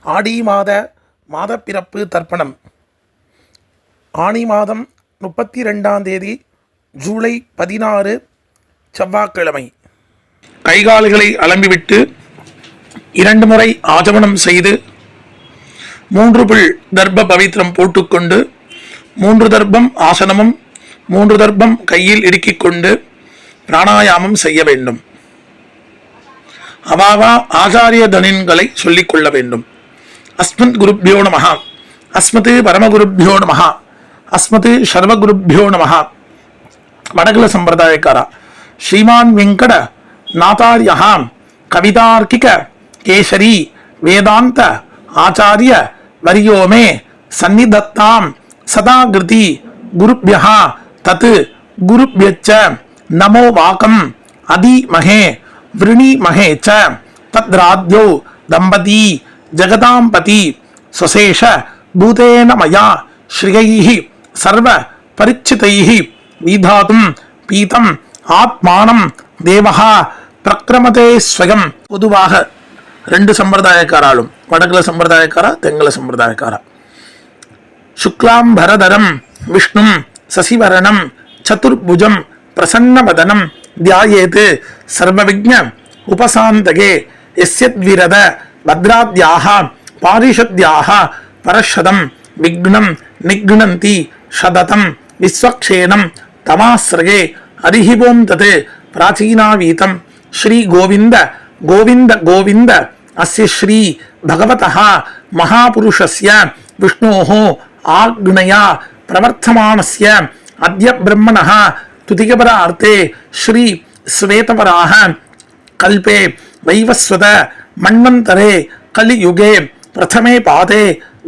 ஆடி மாதப்பிறப்பு தர்ப்பணம். ஆனி மாதம் 32ஆம் தேதி ஜூலை 16 செவ்வாய்க்கிழமை. கைகால்களை அலம்பிவிட்டு 2 முறை ஆஜமனம் செய்து 3 புல் தர்ப்ப பவித்திரம் போட்டுக்கொண்டு 3 தர்ப்பம் ஆசனமும் 3 தர்ப்பம் கையில் இடுக்கிக் கொண்டு பிராணாயாமம் செய்ய வேண்டும். அவாவா ஆச்சாரிய தனின்களை சொல்லிக் கொள்ள வேண்டும். அஸ்மத் குருப்யோ நமஹ, அஸ்மத் பரமகுருப்யோ நமஹ, அஸ்மத் சர்வகுருப்யோ நமஹ. வடகுல சம்பிரதாயக்காரா ஸ்ரீமான் வெங்கட நாதாரியா கவிதார்க்கிக கேசரி வேதாந்த ஆச்சாரிய வரியோமே சந்நிதத்தாம் சதாகிருதி குருப்யஹ தத் குருப்யச்ச நமோ வாகம் அதிமஹே விருணிமஹே ச தத்ராத்யோ தம்பதி ஜகதாம்பதி சுசேஷ பூதேன மயா ஸ்ரீயைஹி சர்வ பரிச்சிதைஹி விதாதும் பீதம் ஆத்மானம் தேவஹா பிரக்ரமதே ஸ்வயம். பொதுவாக 2 சம்பிரதாயக்காராலும், வடகுல சம்பிரதாயக்காரா தெங்கல சம்பிரதாயக்காரா, சுக்லாம்பரதரம் விஷ்ணும் சசிவரணம் சதுர்புஜம் பிரசன்னவதனம் தியாயேத் சர்வவிக்ஞ உபசாந்தகே யஸ்யத்விரத பத்ராத்யாஹ பாரிஷத்யாஹ பரஷதம் விக்னம் நிக்னந்தி சததம் விஸ்வக்ஷேனம் தமாஸ்ரயே அரிஹிவோம் தத் பிராச்சீனாவீதம் ஸ்ரீ கோவிந்த கோவிந்த கோவிந்த அஸ்ய ஸ்ரீ பகவதः மகாபுருஷஸ்ய விஷ்ணோः ஆக்ஞயா பிரவர்த்தமானஸ்ய அத்ய பிரம்மணः துதிகபரார்த்தே ஸ்ரீ ஸ்வேதவராஹ கல்பே வைவஸ்வத மன்வந்தரே கலியுகே பிரதமே பாதே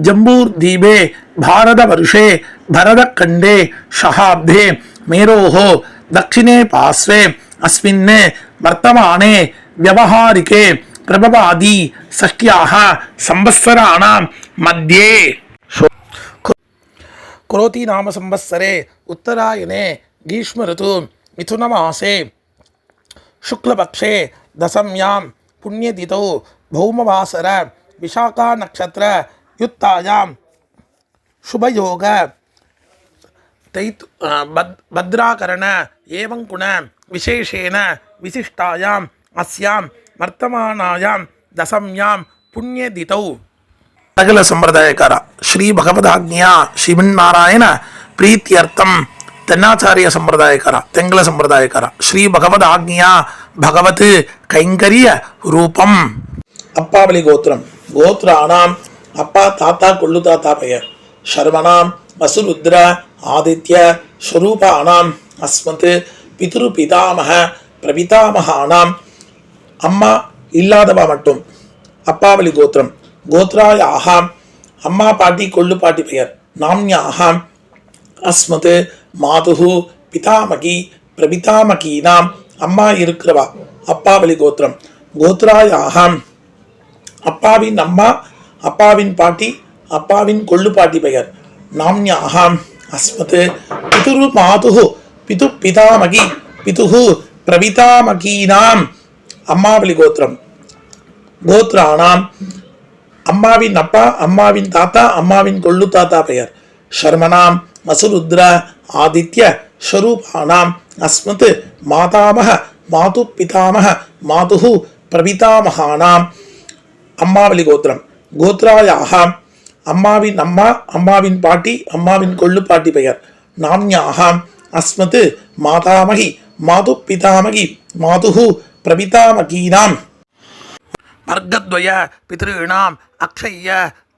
ஜம்பூர்தீபே பாரதவர்ஷே பரதக்கண்டே ஷஹாப்தே மேரோஹ தக்ஷிணே பாஸ்வே அஸ்மின் வர்த்தமானே வியவஹாரிகே பிரபவாதி ஷஷ்ட்யாஹ சம்பத்சராணாம் மத்யே குரோதி நாம சம்பத்சரே உத்தராயணே கிரீஷ்ம ரிது மிதுனமாசே சுக்லபக்ஷே தசம்யாம் புண்ணியதிதோ பௌமவாசர விசாகா நக்ஷத்திர யுத்தாயாம் சுபயோக பத்ராகரண ஏவங்குண விசேஷேன விசிஷ்டாயாம் அஸ்யாம் வர்த்தமானாயாம் தசம்யாம் புண்ணியதிதௌ. சகல சம்பிரதாயக்காரா ஸ்ரீ பகவதாக்ஞா ஸ்ரீமன்னாராயண பிரீத்தியர்த்தம் தென்னாச்சாரிய சம்பிரதாயக்காரா தெங்கல சம்பிரதாயக்காரா ஸ்ரீ பகவதாக்ஞா பகவத் கைங்கரிய ரூபம். அப்பாவளி கோத்திரம். கோத்ராணாம் அப்பா தாத்தா கொள்ளு தாத்தா பெயர். சர்வணாம் வசுருத்ர ஆதித்ய ஸ்வரூபானாம் அஸ்மத் பிதுரு பிதாமக பிரபிதாமகானாம். அம்மா இல்லாதவா மட்டும் அப்பாவளி கோத்திரம். கோத்ராயாக அம்மா பாட்டி கொள்ளு பாட்டி பெயர். நாம்யாகம் அஸ்மத் மாதுஹு பிதாமகி பிரபிதாமகீனாம். அம்மா இருக்கிறவா அப்பாவளி கோத்திரம். கோத்ராயாக அப்பாவின் அம்மா அப்பாவின் பாட்டி அப்பாவின் கொள்ளு பாட்டி பெயர். நாம்யாகம் அஸ்மத் பிதுரு மாதுஹு பிது பிதாமகி பிதுஹு பிரபிதாமகீனாம். அம்மாவளி கோத்திரம். கோத்ராணாம் அம்மாவின் அப்பா அம்மாவின் தாத்தா அம்மாவின் கொள்ளு தாத்தா பெயர். சர்மனாம் வசுருத்ர ஆதித்ய ஸ்வரூபானாம் அஸ்மத் மாதாமக மாது பிதாமக மாதுஹு பிரபிதாமகானாம். அம்மாவளி கோத்திரம். கோத்ராயாக அம்மாவின் அம்மா அம்மாவின் பாட்டி அம்மாவின் கொள்ளு பாட்டி பெயர். நாம்யாக அஸ்மத் மாதாமகி மாது பிதாமகி மாதுஹு பிரபிதாமகீனாம். வர்க்கத்வய பித்ருணாம் அக்ஷய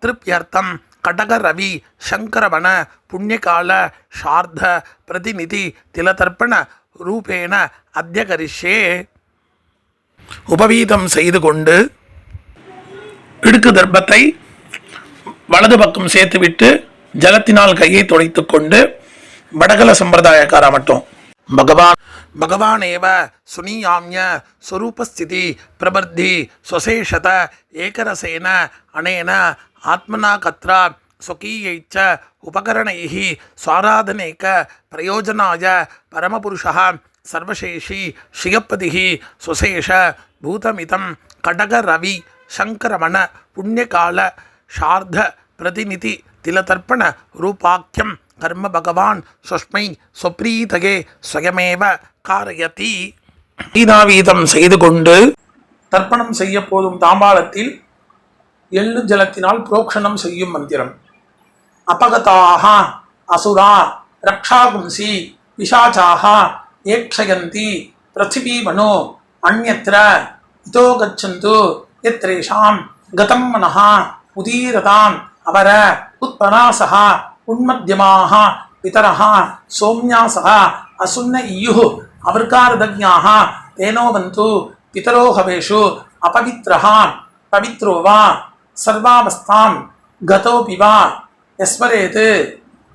திருப்யர்த்தம் கடக ரவி சங்கரவன புண்ணியகால சார்த பிரதிநிதி திலதர்ப்பண ரூபேண அத்தியகரிஷே. உபவீதம் செய்து கொண்டு இடுக்கு தர்ப்பத்தை வலது பக்கம் சேர்த்துவிட்டு ஜலத்தினால் கையை துடைத்து கொண்டு வடகல சம்பிரதாயக்காரா மட்டும் பகவானேவ சுனியாம்ய ஸ்வரூபஸ்திதி பிரபத்தி ஸ்வசேஷத ஏகரசேன அனேன ஆத்மனா கத்ரா ஸ்வகீயைச்ச உபகரணைः ஸ்வாராதனேக பிரயோஜனாய பரமபுருஷः சர்வசேஷி ஸ்ரீயப்பதிः ஸ்வசேஷ பூதமிதம் கடக ரவி சங்கரமண புண்ணியகால சார்த பிரதிநிதி திலதர்ப்பண ரூபாக்கியம் கர்ம பகவான் ஸ்வஸ்மை ஸ்வப்ரீதகே ஸ்வயமேவ காரயதி. வீதாவீதம் செய்து கொண்டு தர்ப்பணம் செய்ய போதும் தாம்பாளத்தில் எள்ளு ஜலத்தினால் புரோக்ஷணம் செய்யும் மந்திரம். அபகதாக அசுரா ரக்ஷாகும்சி பிசாச்சாக ஏக்ஷயந்தி பிருத்திவீமனோ அந்யத்ர இதோ கச்சந்து யத்ரேஷாம் கதம் மனஹ உதீரதாம் அவர உத்பராசஹ உன்மத்யமாஹ பிதரஹ சோம்யாசஹ அசுன்ன இயுஹ அவர்காரதஜ்ஞாஹ தேனோவந்து பிதரோ ஹவேஷு அபவித்ரஹ பவித்ரோ வா சர்வாவஸ்தாம் கதோபி வா யஸ்மரேத்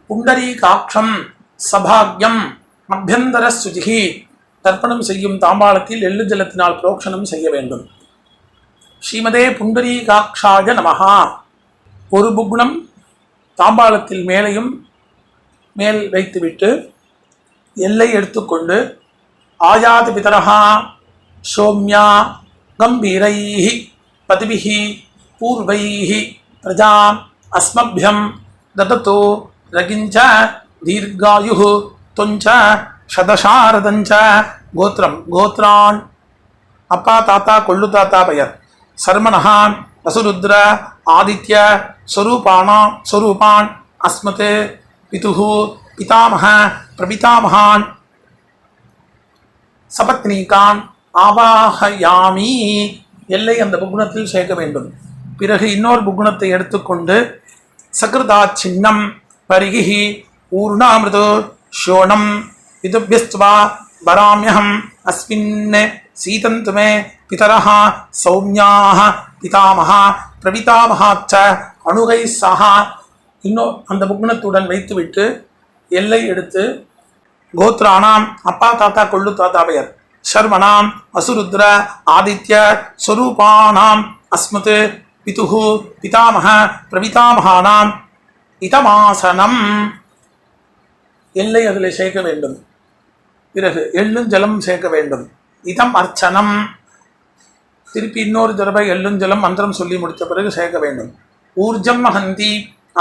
புண்டரீகாட்சம் சபாக்யம் அபியந்தர சுஜிஹி. தர்ப்பணம் செய்யும் தாம்பாளத்தில் எள்ளு ஜலத்தினால் புரோக்ஷணம் செய்ய வேண்டும். ஸ்ரீமதே புண்டரீகாட்சாய நமஹா. ஒரு புக்னம் தாம்பாளத்தில் மேலையும் மேல் வைத்துவிட்டு எல்லை எடுத்துக்கொண்டு ஆயாத பிதரஹா சோம்யா கம்பீரைஹி பதிபிஹி பூர்வைஹி பிரஜாம் அஸ்மப்யம் தததோ ரகிஞ்ச தீர்காயுஹு தொஞ்ச சதசாரதஞ்ச. கோத்திரம் கோத்ரான் அப்பா தாத்தா கொள்ளு தாத்தா பெயர். சர்மனஹா வசுருத்ர ஆதித்ய ஸ்வரூபான் அஸ்மத் பிதுஹு பிதாமஹ பிரபிதாமஹான் சபத்னீகான் ஆவாஹயாமி. எல்லை அந்த புகுணத்தில் சேர்க்க வேண்டும். பிறகு இன்னொரு புகுணத்தை எடுத்துக்கொண்டு சகிருதா சின்னம் பரிகி ஊர்ணாமிருதோ ஷோணம் விதுபியஸ்துவா வராமியகம் அஸ்மின் சீதந்துமே பிதரஹ சௌமியாஹ பிதாமஹா பிரபிதாமஹாச்ச அணுகை சஹா. இன்னும் அந்த புகுணத்துடன் வைத்துவிட்டு எல்லை எடுத்து கோத்ரானாம் அப்பா தாத்தா கொள்ளு தாத்தா பெயர். சர்மனாம் வசுருத்ர ஆதித்ய ஸ்வரூபானாம் அஸ்மத் பிதுஹு பிதாமஹ பிரபிதாமஹானாம் இதமாசனம். எல்லை அதில் சேர்க்க வேண்டும். பிறகு எள்ளும் ஜலம் சேர்க்க வேண்டும். இதம் அர்ச்சனம். திருப்பி இன்னொரு தடவை எள்ளும் ஜலம் மந்திரம் சொல்லி முடித்த பிறகு சேர்க்க வேண்டும். ஊர்ஜம் மகந்தி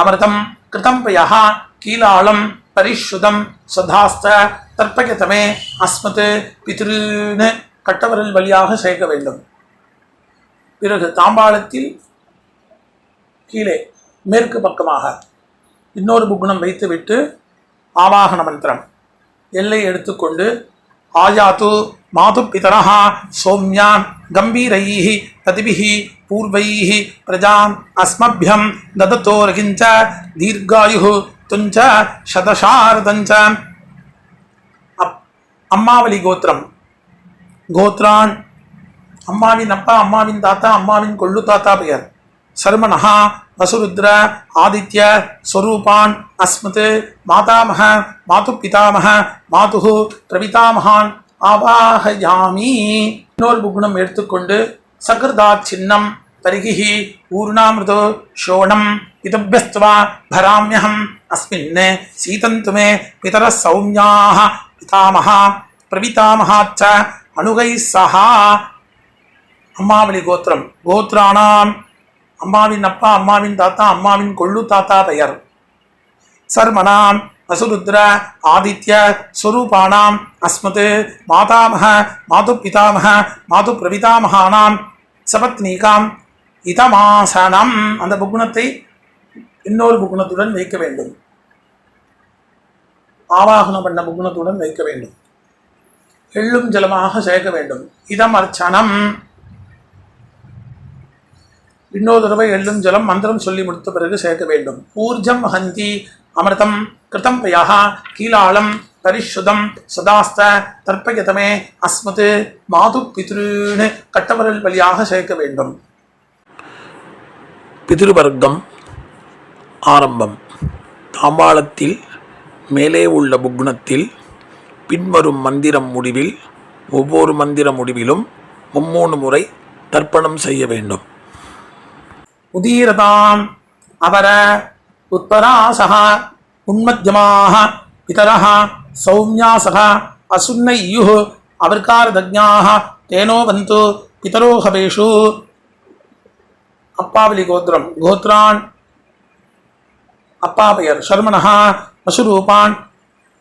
அமிர்தம் கிருதம் பயா கீலாளம் பரிஷுதம் சதாஸ்த தர்ப்பகதமே அஸ்மத் பித்ருன்னு கட்டவரல் வழியாக சேர்க்க வேண்டும். பிறகு தாம்பாளத்தில் கீழே மேற்கு பக்கமாக இன்னொரு புகுணம் வைத்துவிட்டு ஆவாகன மந்திரம் எல்லை எடுத்துக்கொண்டு ஆயாத்து மாது பிதரஹ சோம்யான் கம்பீரைஹி பதிபிஹி பூர்வைஹி பிரஜாம் அஸ்மப்யம் தததோ ரகிஞ்ச தீர்காயுஹு துஞ்ச சதசாரதஞ்ச. அம்மாவளி கோத்திரம் கோத்ரான் அம்மாவின் அப்பா அம்மாவின் தாத்தா அம்மாவின் கொள்ளு தாத்தா பெயர். சர்மனஹா வசுருத்ர ஆதித்ய ஸ்வரூபான் அஸ்மத் மாதாமஹ மாது பிதாமஹ மாதுஹு பிரபிதாமஹான் ஆவாஹயாமி. இன்னொரு புகுணம் எடுத்துக்கொண்டு சகிருதா சின்னம் பரிகி ஊர்ணாமிருதோ ஷோணம் இதபியஸ்துவா பராமியகம் அஸ்மின் சீதந்துமே பிதர சௌமியாஹ பிதாமஹா பிரபிதாமஹாச்ச அணுகை சஹா. அம்மாவளி கோத்திரம் கோத்ரானாம் அம்மாவின் அப்பா அம்மாவின் தாத்தா அம்மாவின் கொள்ளு தாத்தா பெயர். சர்மனாம் வசுருத்ர ஆதித்ய ஸ்வரூபானாம் அஸ்மத் மாதாமஹ மாது பிதாமஹ மாது பிரபிதாமஹானாம் சபத்னீகாம் இதமாசனம். அந்த புகுணத்தை இன்னொரு புகுணத்துடன் வைக்க வேண்டும். ஆவாகனம் பண்ண புகுணத்துடன் வைக்க வேண்டும். எள்ளும் ஜலமாக சேர்க்க வேண்டும். இதம் அர்ச்சனம். இன்னொரு தடவை எள்ளும் ஜலம் மந்திரம் சொல்லி முடித்த பிறகு சேர்க்க வேண்டும். ஊர்ஜம் ஹந்தி அமிர்தம் கிருதம் பயா கீலாளம் பரிஷுதம் சதாஸ்த தர்ப்பயதமே அஸ்மத் மாது பித்ருன்னு கட்டவரல் வழியாக சேர்க்க வேண்டும். பிதிருவர்க்கம் ஆரம்பம். தாம்பாளத்தில் மேலே உள்ள புக்னத்தில் பின்வரும் மந்திரம் முடிவில் ஒவ்வொரு மந்திர முடிவிலும் 3 முறை தர்ப்பணம் செய்ய வேண்டும். உதீரதாம் அவர உத்பராசஹ உன்மத்யமாஹ பிதரஹ சௌம்யாசஹ அசுன்ன இயுஹ அவர்காரதஜ்ஞாஹ தேனோ வந்து பிதரோ ஹவேஷு. அப்பாவலி கோத்திரம் கோத்ரான் அப்பா பெயர் சர்மணः பசுரூபான்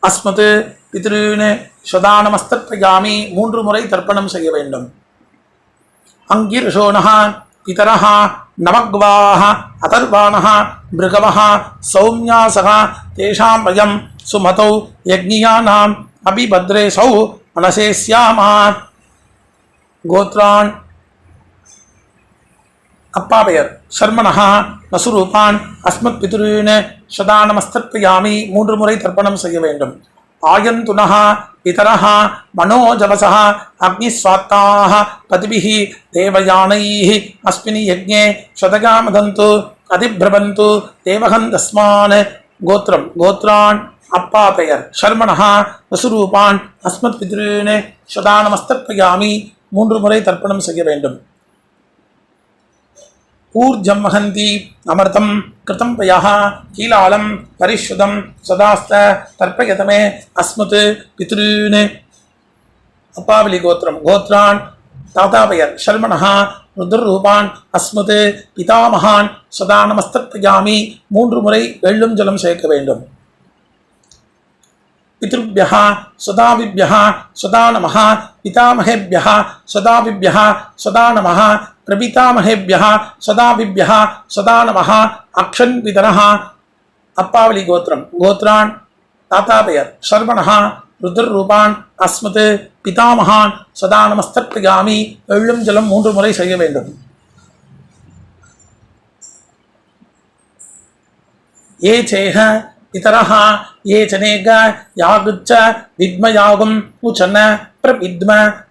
அஸ்மத் பித்ருன் சதானமஸ்தர்ப்பயாமி 3 முறை தர்ப்பணம் செய்ய வேண்டும். அங்கிர்ஷோணः பிதரः நவக்வாः அதர்வாணः மிருகவः சௌம்யாசः தேஷாம் வயம் சுமதௌ யக்ஞியானாம் அபிபத்ரேசௌ மனசேஸ்யாம. கோத்ரான் அப்பா பெயர் சர்மணः நசுரூபான் அஸ்மத் பிதுருன் சதானமஸ்தர்ப்பயாமி 3 முறை தர்ப்பணம் செய்ய வேண்டும். ஆயந்துனः பிதரः மனோஜவசः அக்னிஸ்வாத்தாः பதிபிः தேவயானைः அஸ்மினி யஜ்ஞே சதகாமதந்து அதிப்ரபந்து தேவகந்தஸ்மான். கோத்திரம் கோத்ரான் அப்பா பெயர் சர்மணः நசுரூபான் அஸ்மத் பிதுருன் சதானமஸ்தர்ப்பயாமி 3 முறை தர்ப்பணம் செய்ய வேண்டும். ஊர்ஜம் வஹந்தி அமிர்தம் கிருதம் பயः கீலாலம் பரிஷுதம் சதாஸ்த தர்ப்பயதமே அஸ்மத் பித்ருன். அப்பாவலி கோத்திரம் கோத்ரான் தாத்தா பெயர் சர்மணः ருத்ரரூபான் அஸ்மத் பிதாமகான் சதானமஸ்தர்ப்பயாமி 3 முறை வெள்ளும் ஜலம் சேர்க்க வேண்டும். பித்ருभ्यः சதாவிभ्यः சதா நமः பிதாமகேभ्यः சதாவிभ्यः சதா நமः பிரபிதாமகேभ्यः சதாவிभ्यः சதா நமः அக்ஷன் பிதரः. அப்பாவலி கோத்திரம் கோத்ரான் தாத்தா பெயர் சர்வணः ருத்ரரூபான் அஸ்மத் பிதாமகான் சதானமஸ்தர்ப்பயாமி வெள்ளும் ஜலம் 3 முறை செய்ய வேண்டும். ஏ சேஹ பிதரः ये चनेग यागुच्च विद्मयागुं उचन प्रविद्म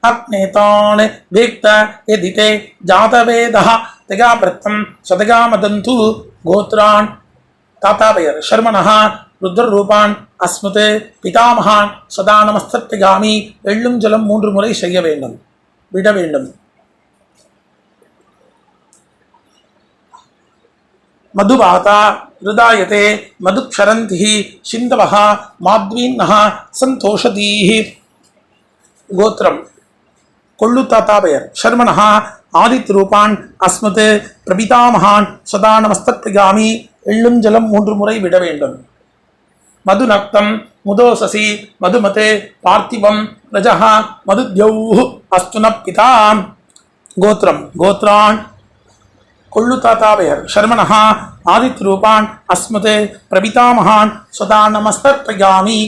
अग्नेतान् वेक्त यदिते जातवेदः तगाप्रत्तं सदगामदन्तु. गोत्रान् ताता பெயர் शर्मणः ருத்ரரூபான் அஸ்மத் பிதாமகான் சதானமஸ்தர்ப்பயாமி வெள்ளும் ஜலம் 3 முறை செய்ய வேண்டும் விட வேண்டும். மதுபாதா ஹிருதாயதே மதுக்ஷரந்திः சிந்தவः மாத்வீன்னः சந்தோஷதீः. கோத்திரம் கொள்ளு தாத்தா பெயர் சர்மணः ஆதித்யரூபான் அஸ்மத் பிரபிதாமகான் சதானமஸ்தர்ப்பயாமி வெள்ளும் ஜலம் 3 முறை விட வேண்டும். மதுநக்தம் முதோசசி மதுமதே பார்த்திவம் ரஜः மதுத்யௌः அஸ்துன பிதா. கோத்திரம் கோத்ரான் கொள்ளு தாத்தா பெயர் சர்மணः ஆதித்யரூபான் அஸ்மத் பிரபிதாமகான் சதானமஸ்தர்ப்பயாமி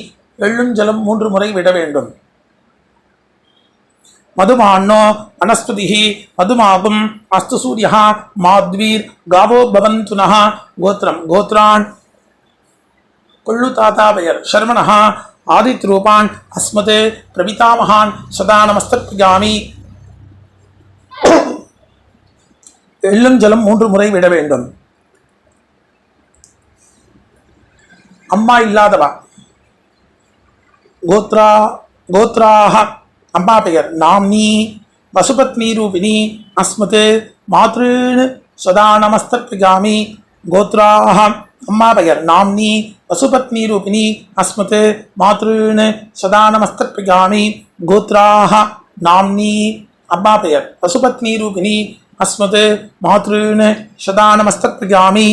வெள்ளும் ஜலம் 3 முறை விட வேண்டும். மதுமான்னோ வனஸ்பதிः மதுமாகும் அஸ்து சூரியः மாத்வீர் காவோ பவந்துனः. கோத்திரம் கோத்ரான் கொள்ளு தாத்தா பெயர் சர்மணः ஆதித்யரூபான் அஸ்மத் பிரபிதாமகான் சதானமஸ்தர்ப்பயாமி வெள்ளும் ஜலம் 3 முறை விட வேண்டும். அம்மா இல்லாதவா கோத்ராஹ அம்மா பெயர் நாம்னி வசுபத்னி ரூபிணி அஸ்மத் மாத்ருன் சதானமஸ்தர்ப்பயாமி. கோத்ராஹ அம்மா பெயர் நாம்னி வசுபத்னி ரூபிணி அஸ்மத் மாத்ருன் சதானமஸ்தர்ப்பயாமி. கோத்ராஹ நாம்னி அம்மா பெயர் வசுபத்னி ரூபிணி அஸ்மத் மாத்ருன் சதானமஸ்தர்ப்பயாமி.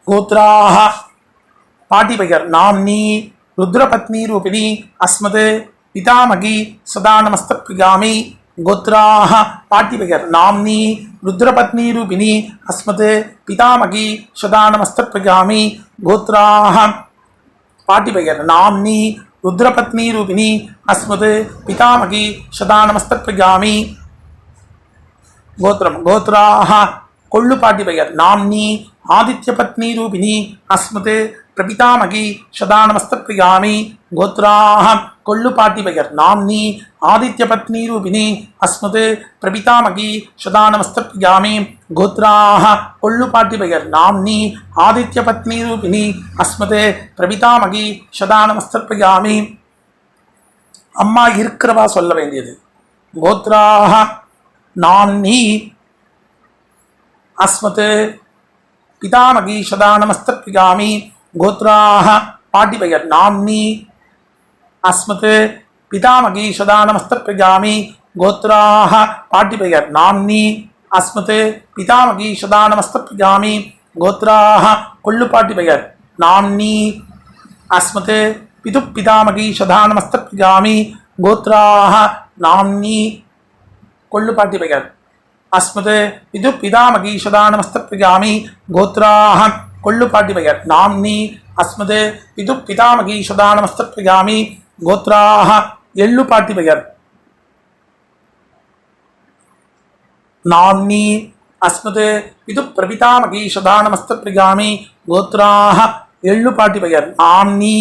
கோத்ராஹ பாட்டி பெயர் நாம்னி ருத்ரபத்னி ரூபிணி அஸ்மத் பிதாமகி சதானமஸ்தர்ப்பயாமி. கோத்ராஹ பாட்டி பெயர் நாம்னி ருத்ரபத்னி ரூபிணி அஸ்மத் பிதாமகி சதானமஸ்தர்ப்பயாமி. கோத்ராஹ பாட்டி பெயர் நாம்னி ருத்ரபத்னி ரூபிணி அஸ்மத் பிதாமகி சதானமஸ்தர்ப்பயாமி. கோத்திரம் கோத்ராஹ கொள்ளு பாட்டி பெயர் நாம்னி ஆதித்யபத்னி ரூபிணி அஸ்மத் பிரபிதாமகி சதானமஸ்தர்ப்பயாமி. கோத்ராஹ கொள்ளு பாட்டி பெயர் நாம்னி ஆதித்யபத்னி ரூபிணி அஸ்மத் பிரபிதாமகி சதானமஸ்தர்ப்பயாமி. கோத்ராஹ கொள்ளு பாட்டி பெயர் நாம்னி ஆதித்யபத்னி ரூபிணி அஸ்மத் பிரபிதாமகி சதானமஸ்தர்ப்பயாமி. அம்மா இருக்கிறவா சொல்ல வேண்டியது. கோத்ராஹ நாம்னி அஸ்மத் பிதாமகி சதானமஸ்தர்ப்பயாமி. கோத்ராஹ பாட்டி பெயர் நாம்னி அஸ்மத் பிதாமகி சதானமஸ்தர்ப்பயாமி. கோத்ராஹ பாட்டி பெயர் நாம்னி அஸ்மத் பிதாமகி சதா நமஸ்தப்யாமி கோத்ராஹ கொள்ளு பாட்டி பெயர் நாம்னி அஸ்மத் பிது பிதாமகி சதா நமஸ்தப்யாமி கோத்ராஹ நாம்னி கொள்ளு பாட்டி பெயர் அஸ்மத் பிது பிதாமகி சதா நமஸ்தப்யாமி கோத்ராஹ கொள்ளு பாட்டி பெயர் நாம்னி அஸ்மத் பிது பிதாமகி சதா நமஸ்தப்யாமி கோத்ராஹ எள்ளு பாட்டி பெயர் நாம்னி அஸ்மத் பிது பிரபிதாமகி சதா நமஸ்தப்யாமி கோத்ராஹ எள்ளு பாட்டி பெயர் நாம்னி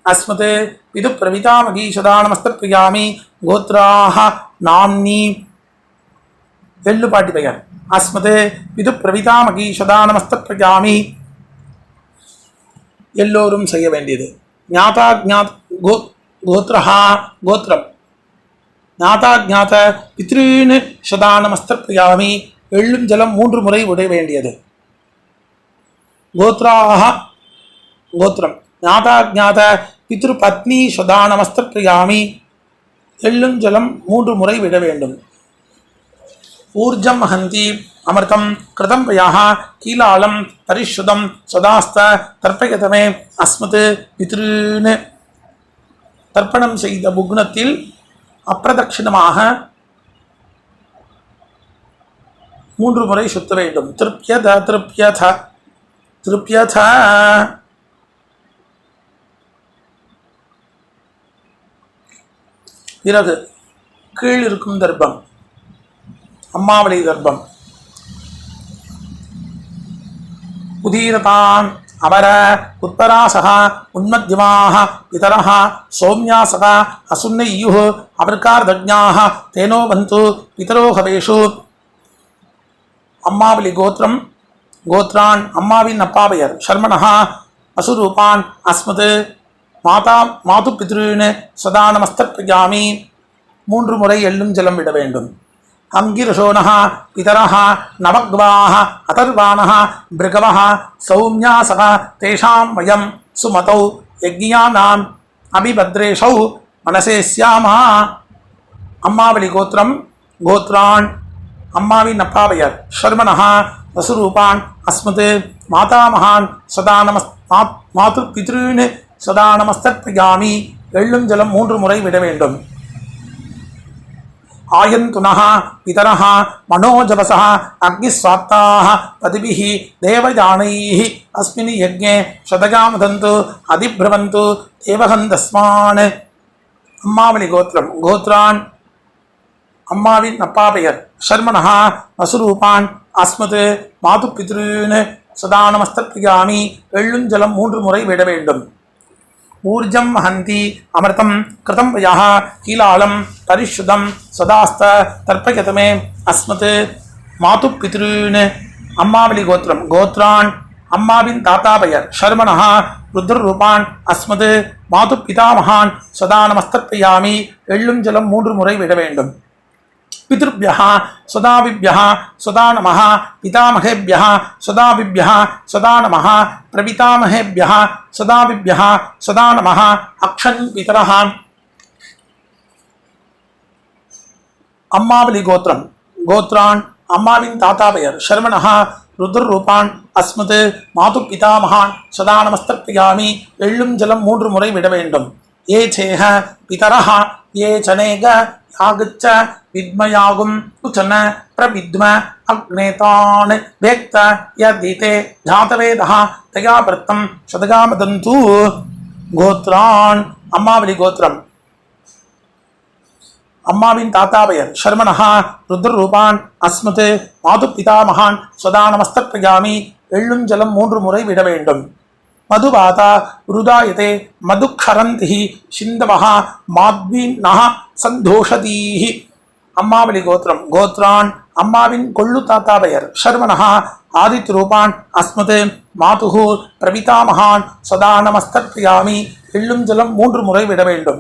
அஸ்மத் பிது பிரபிதாமகி சதா நமஸ்தப்யாமி கோத்ராஹ நாம்னி எள்ளு பாட்டி பெயர் அஸ்மத் பிது பிரபிதாமகி சதா நமஸ்தப்யாமி எல்லோரும் செய்ய வேண்டியது ஞாதா ஞாத் கோத்ரஹா கோத்ரம் ஞாதா ஞாத பித்ருன்னு சதா நமஸ்தப்யாமி எள்ளும் ஜலம் 3 முறை விட வேண்டியது கோத்ராஹ கோத்ரம் ஞாதா ஞாத பித்ரு பத்னி சதா நமஸ்தப்யாமி எள்ளும் ஜலம் 3 முறை விட வேண்டும் ஊர்ஜம் ஹந்தி அமிர்தம் கிருதம் பயாஹ கீலாலம் பரிசுதம் சதாஸ்த தர்ப்பயதமே அஸ்மத் பித்ருன்னு தர்ப்பணம் செய்த புக்னத்தில் அப்பிரதட்சிணமாக 3 முறை சுத்த வேண்டும் திருப்யத திருப்யத திருப்யத பிறகு கீழ் இருக்கும் தர்ப்பம் அம்மாவளி தர்ப்பம் உதீரதான் அமர உத்தராசக உன்மத்யமாக பிதரः சௌம்யாசக அசுன்னையுः அபர்கார்தஜ்ஞாः தேனோ பந்து பிதரோ ஹவேஷு அம்மாவளி கோத்திரம் கோத்ரான் அம்மாவின் அப்பா பெயர் சர்மணः அசுரூபான் அஸ்மத் மாதா மாது பித்ருன்னு சதா நமஸ்தப்யாமி 3 முறை எள்ளும் ஜலம் விட வேண்டும் அங்கிரசோனः பிதரः நவக்வாः அதர்வாணः பிருகவः சௌம்யாசக தேஷாம் வயம் சுமதௌ யக்ஞானாம் அபிபத்ரேஷௌ மனசே ஸ்யாமா அம்மாவளி கோத்திரம் கோத்ரான் அம்மாவின் அப்பா பெயர் சர்மணः வசுரூபான் அஸ்மத் மாதாமகான் சதா மாது பித்ருன்னு சதா நமஸ்தப்யாமி எள்ளும் ஜலம் 3 முறை விட வேண்டும் ஆயந்துனः பிதரः மனோஜவசः அக்னிஸ்வாப்தாः பதிபிः தேவயானைः அஸ்மின் யஜ்ஞே சதகாமதந்து அதிப்ரவந்து தேவகந்தஸ்மான் அம்மாவளி கோத்திரம் கோத்ரான் அம்மாவின் அப்பா பெயர் சர்மணः வசுரூபான் அஸ்மத் மாது பித்ருன்னு சதா நமஸ்தப்யாமி எள்ளும் ஜலம் 3 முறை விட வேண்டும் ஊர்ஜம் ஹந்தி அமிர்தம் கிருதம் பயாஹ கீலாலம் பரிசுதம் சதாஸ்த தர்ப்பயதமே அஸ்மத் மாது பித்ருன்னு அம்மாவளி கோத்திரம் கோத்ரான் அம்மாவின் தாத்தா பெயர் சர்மணः ருத்ரரூபான் அஸ்மத் மாது பிதாமகான் சதா நமஸ்தப்யாமி எள்ளும் ஜலம் 3 முறை விட வேண்டும் பித்ருभ्यः சதாவிभ्यः சதா நமः பிதாமகேभ्यः சதாவிभ्यः சதா நமः பிரபிதாமகேभ्यः சதாவிभ्यः சதா நமः அக்ஷன் பிதரः அம்மாவளி கோத்திரம் கோத்ரான் அம்மாவின் தாத்தா பெயர் சர்மணः ருத்ரரூபான் அஸ்மத் மாது பிதாமகான் சதா நமஸ்தப்யாமி எள்ளும் ஜலம் 3 முறை விட வேண்டும் ஏ சேஹ பிதரः ஏ சனேக யாகச்ச வித்மயாகும் உச்சன பிரவித்ம அக்னேதான் வேக்த யதிதே ஜாதவேதः தயா பிரத்தம் சதகாமதந்து கோத்ரான் அம்மாவளி கோத்திரம் அம்மாவின் தாத்தா பெயர் சர்மணः ருத்ரரூபான் அஸ்மத் மாது பிதாமகான் சதா நமஸ்தப்யாமி எள்ளும் ஜலம் 3 முறை விட வேண்டும் மதுபாதா ருதாயதே மதுக்ஷரந்திஹி சிந்தவஹ மாத்வீன்னஹ சந்தோஷதீஹி அம்மாவளி கோத்திரம் கோத்ரான் அம்மாவின் கொள்ளு தாத்தா பெயர் சர்மணः ஆதித்யரூபான் அஸ்மத் மாதுஹு பிரபிதாமகான் சதா நமஸ்தப்யாமி எள்ளும் ஜலம் 3 முறை விட வேண்டும்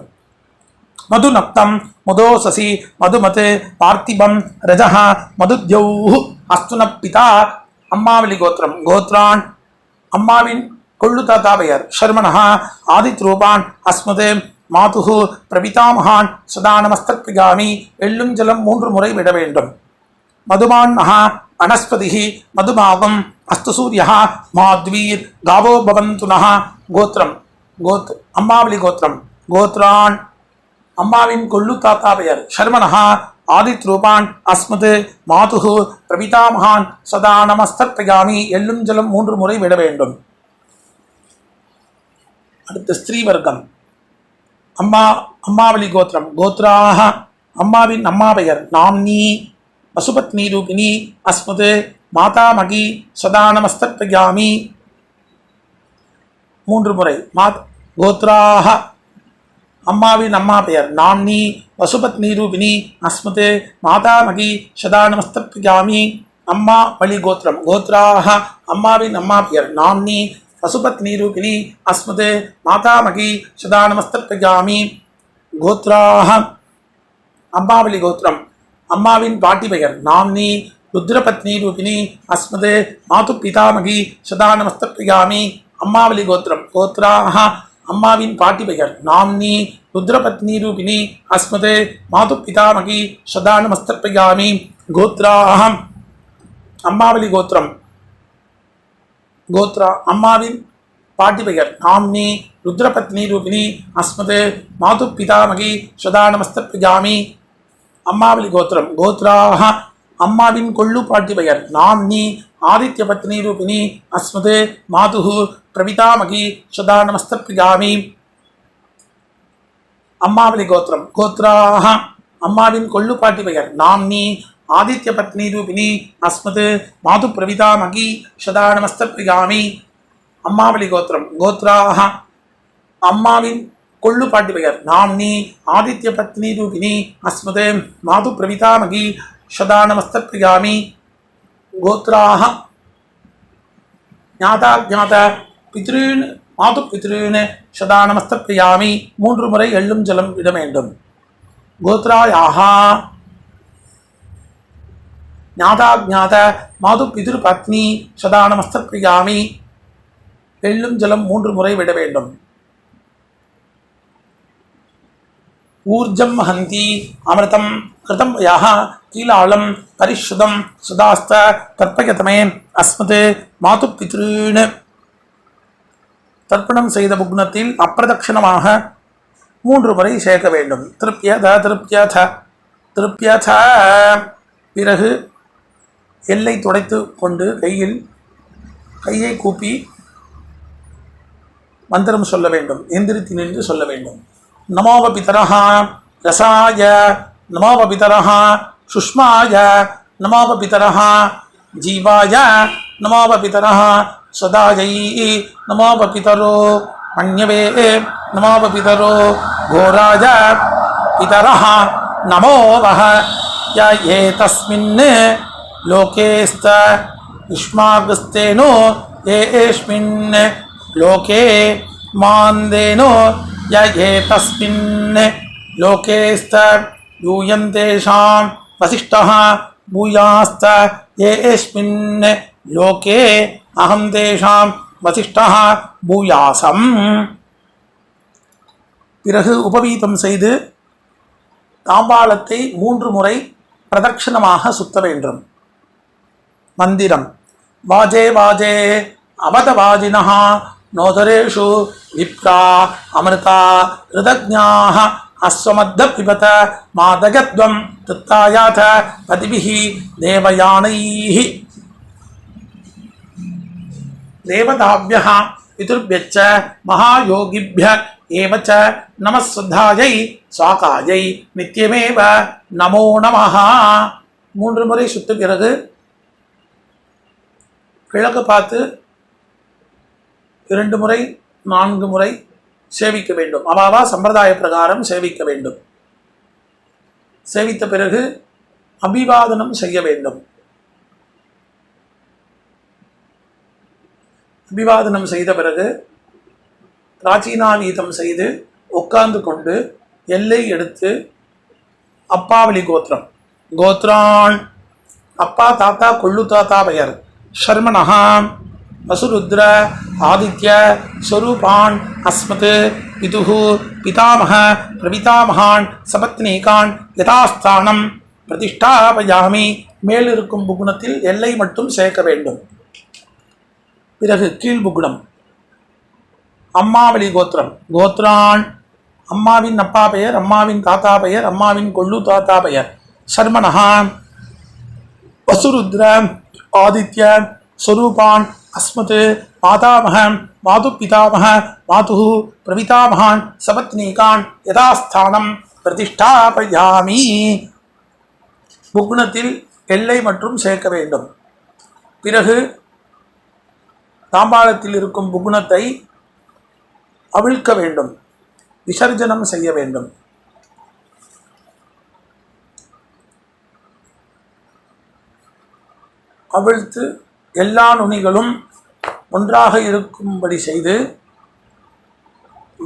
மதுநக்தம் மதோசசி மதுமத் பார்த்திபம் ரஜஹ மதுத்யௌஹு அஸ்துன பிதா அம்மாவளி கோத்திரம் கோத்ரான் அம்மாவின் கொள்ளு தாத்தா பெயர் சர்மணः ஆதித்யரூபான் அஸ்மத் மாதுஹு பிரபிதாமகான் சதா நமஸ்தத்பிகாமி. எள்ளும் ஜலம் 3 முறை விட வேண்டும். மதுமான்னஹா வனஸ்பதிஹி மதுமாவம் அஸ்து சூர்யா மாத்வீர் காவோ பவந்துனஹ. கோத்திரம் அம்மாவளி கோத்திரம். கோத்ரான் அம்மாவின் கொள்ளு தாத்தா பெயர். சர்மனஹா ஆதித் ரூபான் அஸ்மது மாதுஹு பிரபிதாமகான் சதா நமஸ்தத்பிகாமி. எள்ளும் ஜலம் 3 முறை விட வேண்டும். அடுத்த ஸ்திரீ வர்க்கம். அம்மாவளி கோத்திரம். கோத்ராக அம்மாவின் அம்மா பெயர். நாம்னி பசுபத்னி ரூபிணி அஸ்மது மாதாமகி சதா நமஸ்தத்பிகாமி. 3 முறை. கோத்ராக அம்மாவின் அம்மா பெயர். நாம்னி பசுபத்னி ரூபிணி அஸ்மது மாதாமகி சதா நமஸ்தத்பிகாமி. அம்மா வழி கோத்திரம். கோத்ராக அம்மாவின் அம்மா பெயர். நாம்னி பசுபத்னி ரூபிணி அஸ்மது மாதாமகி சதா நமஸ்தத்பிகாமி. கோத்ராக அம்மாவளி கோத்திரம். அம்மாவின் பாட்டி பெயர். நாம்னி ருத்ரபத்னி ரூபிணி அஸ்மது மாது பிதாமகி சதா நமஸ்தத்பிகாமி. அம்மாவளி கோத்திரம். கோத்ராக அம்மாவின் பாட்டி பெயர். நாம்னி ருத்ரபத்னி ரூபிணி அஸ்மது மாது பிதாமகி சதா நமஸ்தத்பிகாமி. கோத்ராக அம்மாவளி கோத்திரம். அம்மாவின் பாட்டி பெயர். நாம்னி ருத்ரபத்னி ரூபிணி அஸ்மது மாது பிதாமகி சதா நமஸ்தத்பிகாமி. அம்மாவளி கோத்திரம். கோத்ராக அம்மாவின் கொள்ளு பாட்டி பெயர். நாம்னி ஆதித்ய பத்னி ரூபிணி அஸ்மது மாதுஹு பிரபிதாமகி சதா நமஸ்தத்பிகாமி. அம்மாவளி கோத்திரம். கோத்ராக அம்மாவின் கொள்ளு பாட்டி பெயர். நாம்னி ஆதித்ய பத்னி ரூபிணி அஸ்மது மாது பிரபிதாமகி சதா நமஸ்தத்பிகாமி. அம்மாவளி கோத்திரம். கோத்ராக அம்மாவின் கொள்ளு பாட்டி பெயர். நாம்னி ஆதித்ய பத்னி ரூபிணி அஸ்மது மாது பிரபிதாமகி சதா நமஸ்தத்பிகாமி. கோத்ராக ஞாதா பித்ருன் மாது பித்ருன் சதா நமஸ்தத்பிகாமி. 3 முறை எள்ளும் ஜலம் விட வேண்டும். கோத்ராயாக ஞாதா மாது பிதுர் பத்னி சதா நமஸ்தத்பிகாமி. எள்ளும் ஜலம் 3 முறை விட வேண்டும். ஊர்ஜம் ஹந்தி அமிர்தம் கிருதம் யஹ கீலாளம் பரிஷுதம் சுதாஸ்த தர்ப்பயதமே அஸ்மது மாது பித்ருன். தர்ப்பணம் செய்த புக்னத்தில் அப்பிரதட்சணமாக 3 முறை சேர்க்க வேண்டும். திருப்யத. பிறகு எல்லை துடைத்து கொண்டு கையை கூப்பி மந்திரம் சொல்ல வேண்டும். எந்திரித்து நின்று சொல்ல வேண்டும். நமோவ பிதரஹ ரசாய நமோவ பிதரஹ சுஷ்மாய நமோவ பிதரஹ ஜீவாய நமோவ பிதரஹ சதாயை நமோவ பிதரோ மன்யவே நமோவ பிதரோ கோராஜ பிதரஹ நமோவஹ ய ஏதஸ்மின் லோகேஸ்த யுஷ்மாகஸ்தேனோ ஏஸ்மின் லோகே மாந்தேனோ ய ஏதஸ்மின் லோகேஸ்த யூயந்தேஷாம் வசிஷ்டः பூயாஸ்த ஏஸ்மின் லோகே அகம் தேஷாம் வசிஷ்டः பூயாசம். பிறகு உபவீதம் செய்து தாம்பாளத்தை 3 முறை பிரதட்சணமாக சுத்த வேண்டும். மந்திரம். வாஜே வாஜே அவதவாஜினः நோதரேஷு விப்ரா அமிர்தா ரிதஜ்ஞாः அஸ்வமத்த பிபத மாதகத்வம் திருத்தாயாத பதிபிஹி தேவயானைः. தேவதாभ्यः பிதுர்भ्यश्च மகாயோகிभ्य ஏவச்ச நமஸ்வத்தாயை சாகாயை நித்யமேவ நமோ நமஹ. 3 முறை சுத்த பிறகு கிழக்கு பார்த்து 2 முறை 4 முறை சேவிக்க வேண்டும். அவாவா சம்பிரதாய பிரகாரம் சேவிக்க வேண்டும். சேவித்த பிறகு அபிவாதனம் செய்ய வேண்டும். அபிவாதனம் செய்த பிறகு பிராச்சீனாவீதம் செய்து உட்கார்ந்து கொண்டு எல்லை எடுத்து அப்பாவளி கோத்திரம். கோத்ரான் அப்பா தாத்தா கொள்ளு தாத்தா பெயர். சர்மனஹா வசுருத்ர ஆதித்ய ஸ்வரூபான் அஸ்மத் பிதுஹு பிதாமக பிரபிதாமகான் சபத்னீகான் யதாஸ்தானம் பிரதிஷ்டாபயாமி. மேலிருக்கும் புகுணத்தில் எல்லை மட்டும் சேர்க்க வேண்டும். பிறகு கீழ்புகுணம். அம்மாவளி கோத்திரம். கோத்ரான் அம்மாவின் அப்பா பெயர், அம்மாவின் தாத்தா பெயர், அம்மாவின் கொள்ளு தாத்தா பெயர். சர்மனஹா வசுருத்ர ஆதித்ய ஸ்வரூபான் அஸ்மத் மாதாமக மாது பிதாமக மாது பிரபிதாமகான் சபத்னீகான் யதாஸ்தானம் பிரதிஷ்டாபயாமி. புகுணத்தில் எல்லை மற்றும் சேர்க்க வேண்டும். பிறகு தாம்பாளத்தில் இருக்கும் புகுணத்தை அவிழ்க்க வேண்டும், விசர்ஜனம் செய்ய வேண்டும். அவிழ்த்து எல்லா நுனிகளும் ஒன்றாக இருக்கும்படி செய்து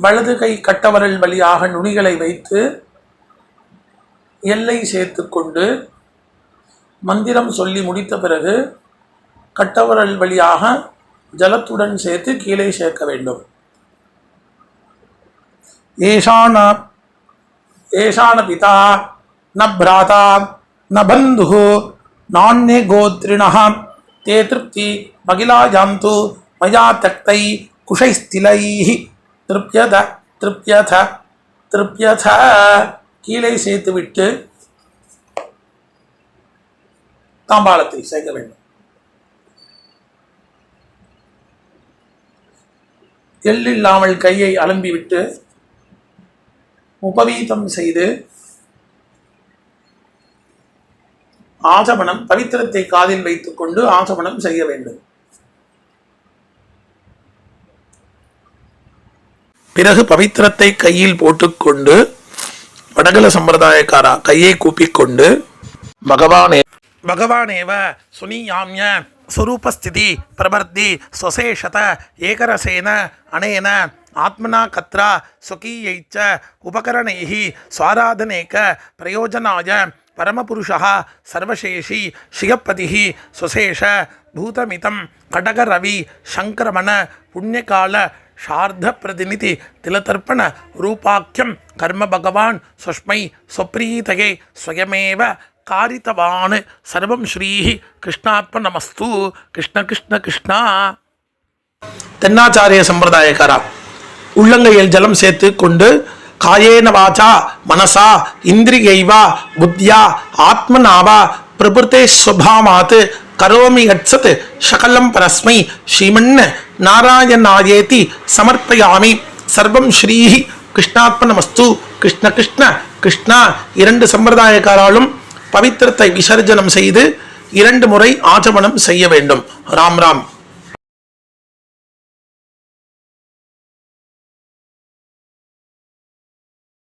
வலது கை கட்டவரல் வழியாக நுனிகளை வைத்து எல்லை சேர்த்து கொண்டு மந்திரம் சொல்லி முடித்த பிறகு கட்டவரல் வழியாக ஜலத்துடன் சேர்த்து கீழே சேர்க்க வேண்டும். ஏஷான பிதா ந பிராதா ந பந்து நான்யே கோத்ரிணः தே திருப்தி மகிழாயாந்து மயா தக்தை குஷைஸ்திலைஹி திருப்யத திருப்யத திருப்யத. கீழே சேர்த்துவிட்டு தாம்பாளத்தில் சேர்க்க வேண்டும். எள்ளில்லாமல் கையை அலம்பிவிட்டு உபவீதம் செய்து ஆசமனம் பவித்திரத்தை காதில் வைத்துக் கொண்டு ஆசமனம் செய்ய வேண்டும். பிறகு பவித்திரத்தை கையில் போட்டுக்கொண்டு வடகல சம்பிரதாயக்காரா கையை கூப்பிக்கொண்டு பகவானேவ சுனியாம்ய ஸ்வரூபஸ்திதி பிரபர்த்தி ஸ்வசேஷத ஏகரசேன அனேன ஆத்மனா கத்ரா ஸ்வகீயைச்ச உபகரணைஹி ஸ்வாராதனேக பிரயோஜனாய பரமபுருஷः சர்வசேஷி ஸ்ரீயப்பதிः ஸ்வசேஷ பூதமிதம் கடகரவி சங்கரமண புண்ணியகால ஷார்த பிரதிநிதி திலதர்ப்பண ரூபாக்கியம் கர்ம பகவான் ஸ்வஸ்மை ஸ்வப்ரீதயே ஸ்வயமேவ காரித்தவான் சர்வம் ஸ்ரீஹி கிருஷ்ணார்ப்பணமஸ்து. கிருஷ்ண கிருஷ்ண கிருஷ்ணா. தென்னாச்சாரிய சம்பிரதாயக்காரா உள்ளங்கையில் ஜலம் சேர்த்து கொண்டு காயேன வாச்சா மனசா இந்திரியைவா புத்தியா ஆத்மனாவா பிரபுத்தே ஸ்வபாவாத் கரோமி யத்சத் சகலம் பரஸ்மை ஸ்ரீமன் நாராயணாயேதி சமர்ப்பயாமி. சர்வம் ஸ்ரீஹி கிருஷ்ணார்ப்பணமஸ்து. கிருஷ்ண கிருஷ்ண கிருஷ்ணா. இரண்டு சம்பிரதாயக்காராலும் பவித்திரத்தை விசர்ஜனம் செய்து 2 முறை ஆச்சமனம் செய்ய வேண்டும். ராம் ராம்.